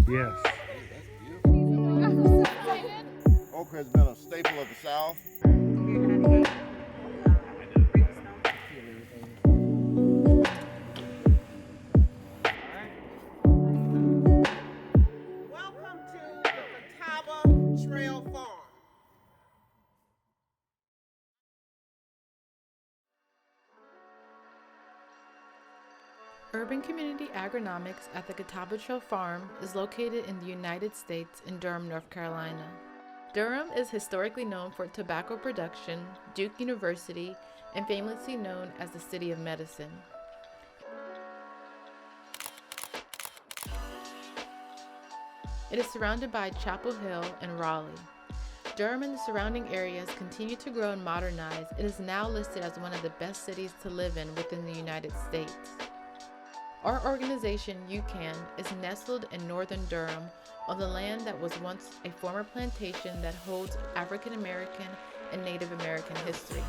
Yes. Okra has been a staple of the South. Welcome to the Catawba Trail Farm. Urban Community AgriNomics at the Catawba Trail Farm is located in the United States in Durham, North Carolina. Durham is historically known for tobacco production, Duke University, and famously known as the City of Medicine. It is surrounded by Chapel Hill and Raleigh. Durham and the surrounding areas continue to grow and modernize. It is now listed as one of the best cities to live in within the United States. Our organization, UCAN, is nestled in northern Durham on the land that was once a former plantation that holds African American and Native American history.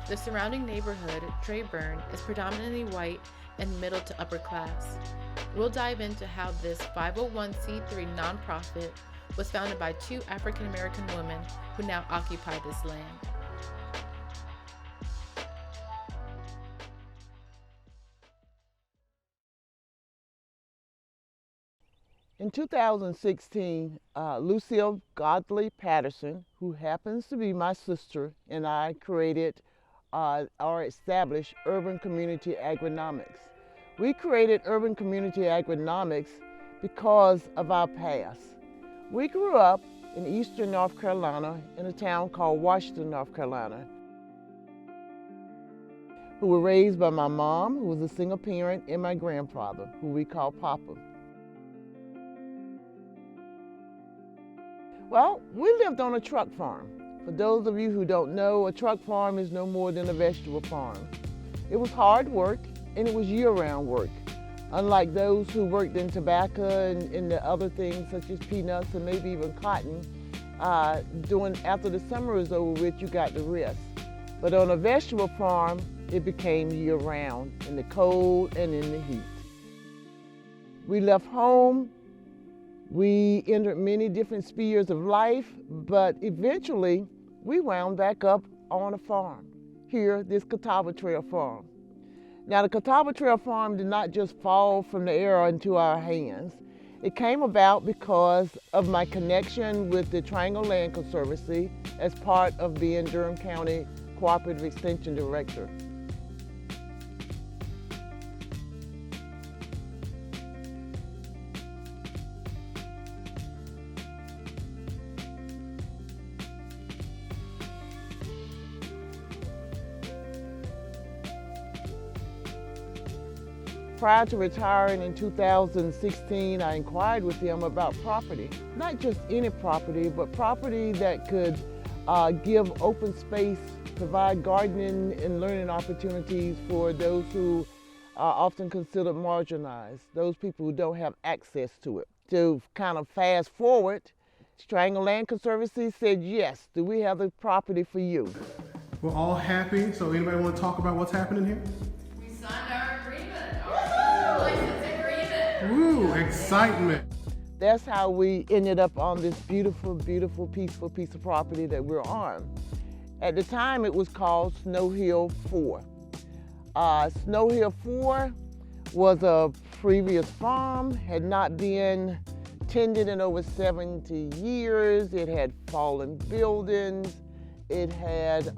The surrounding neighborhood, Treyburn, is predominantly white and middle to upper class. We'll dive into how this 501c3 nonprofit was founded by two African American women who now occupy this land. In 2016, Lucille Godley Patterson, who happens to be my sister, and I created or established Urban Community AgriNomics. We created Urban Community AgriNomics because of our past. We grew up in eastern North Carolina in a town called Washington, North Carolina, who were raised by my mom, who was a single parent, and my grandfather, who we call Papa. Well, we lived on a truck farm. For those of you who don't know, a truck farm is no more than a vegetable farm. It was hard work, and it was year-round work. Unlike those who worked in tobacco and the other things such as peanuts and maybe even cotton, after the summer was over with, you got the rest. But on a vegetable farm, it became year-round, in the cold and in the heat. We left home. We entered many different spheres of life, but eventually we wound back up on a farm, here, this Catawba Trail Farm. Now, the Catawba Trail Farm did not just fall from the air into our hands. It came about because of my connection with the Triangle Land Conservancy as part of being Durham County Cooperative Extension Director. Prior to retiring in 2016, I inquired with them about property. Not just any property, but property that could give open space, provide gardening and learning opportunities for those who are often considered marginalized, those people who don't have access to it. To kind of fast forward, Triangle Land Conservancy said, yes, do we have the property for you? We're all happy, so anybody want to talk about what's happening here? We signed our agreement, our license agreement. Woo, excitement. That's how we ended up on this beautiful, beautiful, peaceful piece of property that we're on. At the time, it was called Snow Hill 4. Snow Hill 4 was a previous farm, had not been tended in over 70 years. It had fallen buildings. It had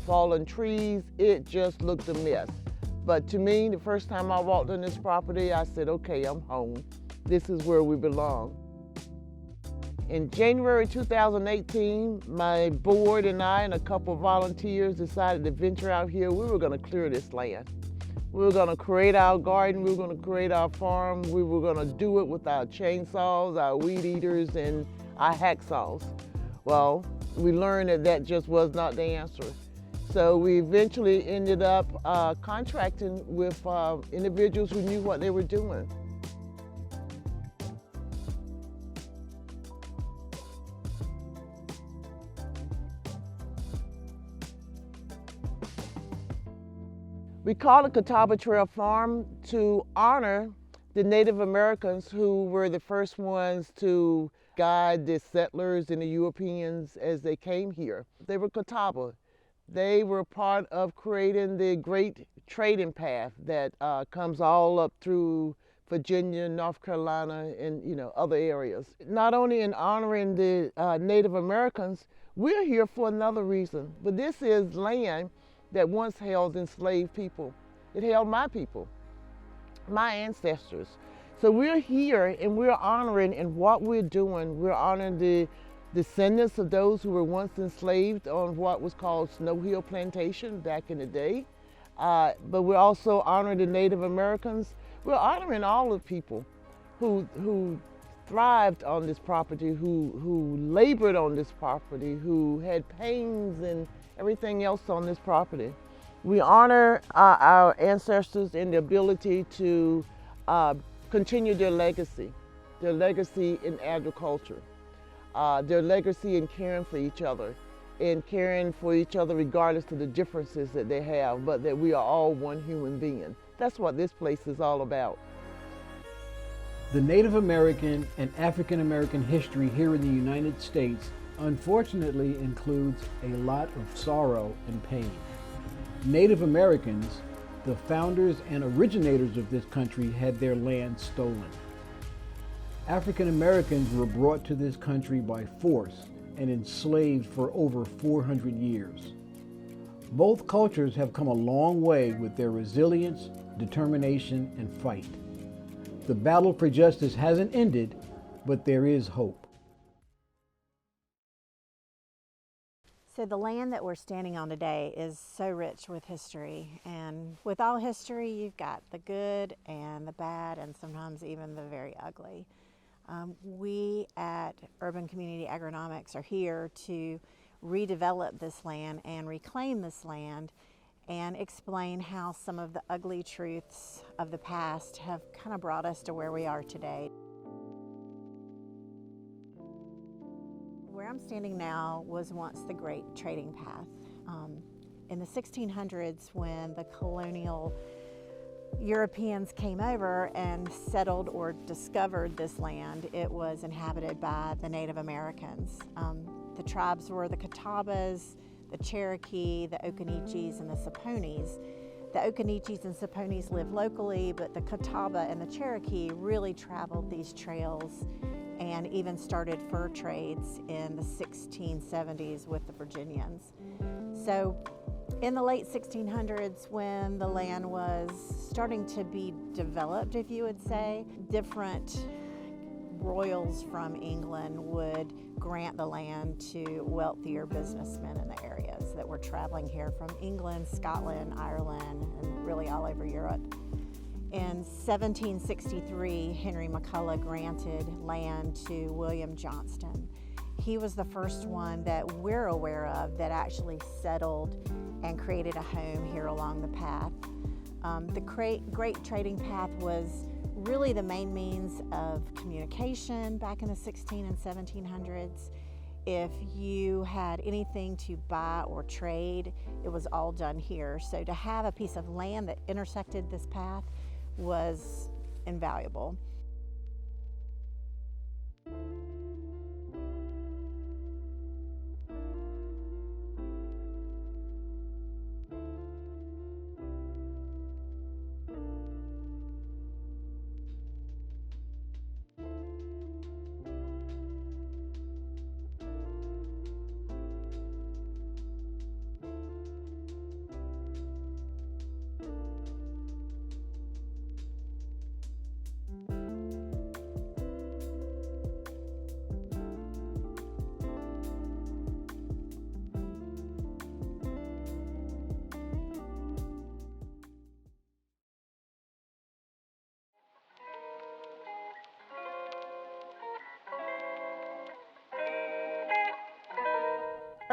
fallen trees. It just looked a mess. But to me, the first time I walked on this property, I said, okay, I'm home. This is where we belong. In January 2018, my board and I and a couple of volunteers decided to venture out here. We were going to clear this land. We were going to create our garden. We were going to create our farm. We were going to do it with our chainsaws, our weed eaters, and our hacksaws. Well, we learned that that just was not the answer. So we eventually ended up contracting with individuals who knew what they were doing. We call it Catawba Trail Farm to honor The Native Americans who were the first ones to guide the settlers and the Europeans as they came here. They were Catawba. They were part of creating the great trading path that comes all up through Virginia, North Carolina, and other areas. Not only in honoring the Native Americans, we're here for another reason. But this is land that once held enslaved people. It held my people, my ancestors. So we're here and we're honoring, and what we're doing, we're honoring the descendants of those who were once enslaved on what was called Snow Hill Plantation back in the day. But we're also honoring the Native Americans. We're honoring all the people who thrived on this property, who labored on this property, who had pains and everything else on this property. We honor our ancestors and the ability to continue their legacy in agriculture, their legacy in caring for each other, and caring for each other regardless of the differences that they have, but that we are all one human being. That's what this place is all about. The Native American and African American history here in the United States unfortunately includes a lot of sorrow and pain. Native Americans, the founders and originators of this country, had their land stolen. African Americans were brought to this country by force and enslaved for over 400 years. Both cultures have come a long way with their resilience, determination, and fight. The battle for justice hasn't ended, but there is hope. So the land that we're standing on today is so rich with history, and with all history you've got the good and the bad and sometimes even the very ugly. We at Urban Community AgriNomics are here to redevelop this land and reclaim this land and explain how some of the ugly truths of the past have kind of brought us to where we are today. Where I'm standing now was once the great trading path. In the 1600s, when the colonial Europeans came over and settled or discovered this land, it was inhabited by the Native Americans. The tribes were the Catawbas, the Cherokee, the Occaneechees, and the Saponis. The Occaneechees and Saponis lived locally, but the Catawba and the Cherokee really traveled these trails and even started fur trades in the 1670s with the Virginians. So in the late 1600s, when the land was starting to be developed, if you would say, different royals from England would grant the land to wealthier businessmen in the areas that were traveling here from England, Scotland, Ireland, and really all over Europe. In 1763, Henry McCulloch granted land to William Johnston. He was the first one that we're aware of that actually settled and created a home here along the path. The Great Trading Path was really the main means of communication back in the 16 and 1700s. If you had anything to buy or trade, it was all done here. So to have a piece of land that intersected this path was invaluable.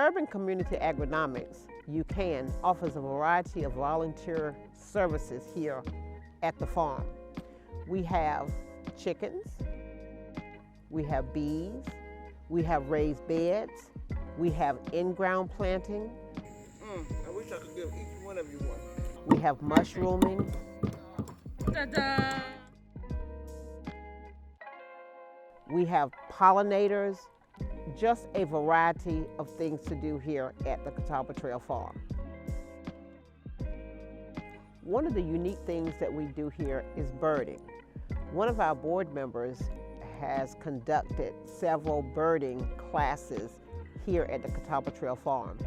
Urban Community AgriNomics, UCAN, offers a variety of volunteer services here at the farm. We have chickens, we have bees, we have raised beds, we have in-ground planting. I wish I could give each one of you one. We have mushrooming. Ta-da! We have pollinators, just a variety of things to do here at the Catawba Trail Farm. One of the unique things that we do here is birding. One of our board members has conducted several birding classes here at the Catawba Trail Farm.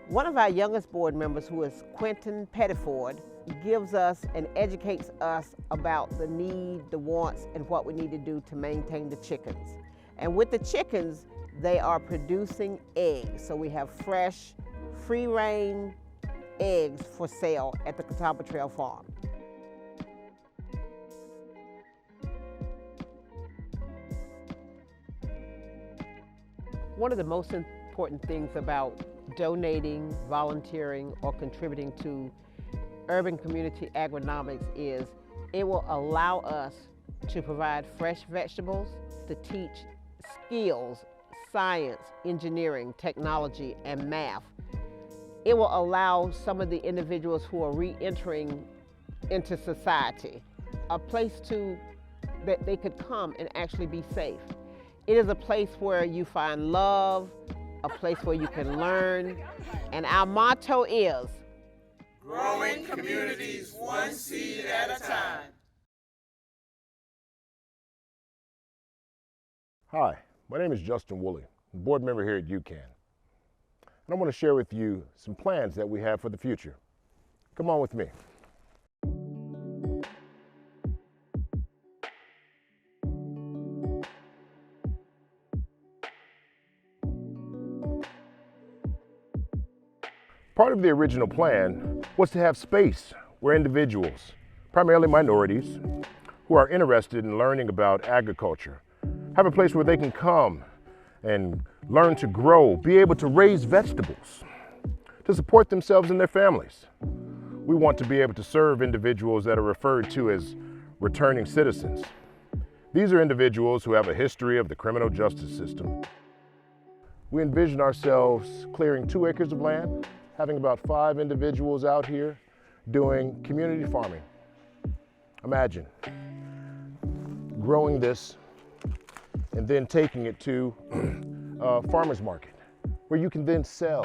One of our youngest board members, who is Quentin Pettiford, gives us and educates us about the need, the wants, and what we need to do to maintain the chickens. And with the chickens, they are producing eggs. So we have fresh, free-range eggs for sale at the Catawba Trail Farm. One of the most important things about donating, volunteering, or contributing to Urban Community AgriNomics is it will allow us to provide fresh vegetables, to teach skills, science, engineering, technology, and math. It will allow some of the individuals who are re-entering into society a place that they could come and actually be safe. It is a place where you find love, a place where you can learn, and our motto is Growing communities one seed at a time. Hi, my name is Justin Woolley, board member here at UCAN. And I want to share with you some plans that we have for the future. Come on with me. Part of the original plan was to have space where individuals, primarily minorities, who are interested in learning about agriculture, have a place where they can come and learn to grow, be able to raise vegetables, to support themselves and their families. We want to be able to serve individuals that are referred to as returning citizens. These are individuals who have a history of the criminal justice system. We envision ourselves clearing 2 acres of land, having about 5 individuals out here doing community farming. Imagine growing this and then taking it to a farmer's market where you can then sell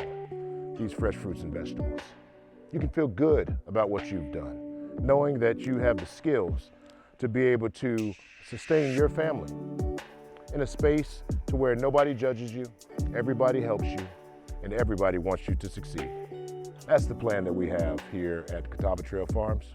these fresh fruits and vegetables. You can feel good about what you've done, knowing that you have the skills to be able to sustain your family in a space to where nobody judges you, everybody helps you, and everybody wants you to succeed. That's the plan that we have here at Catawba Trail Farms.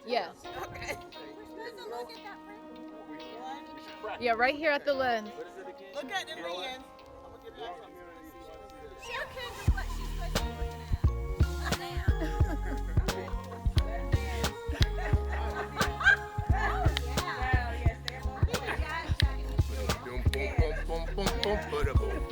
Yes. Okay. Yeah, right here at the lens. Look at the lens. Share kids of what she's supposed to be looking at. Boom, boom, boom, boom, boom, boom, boom, boom.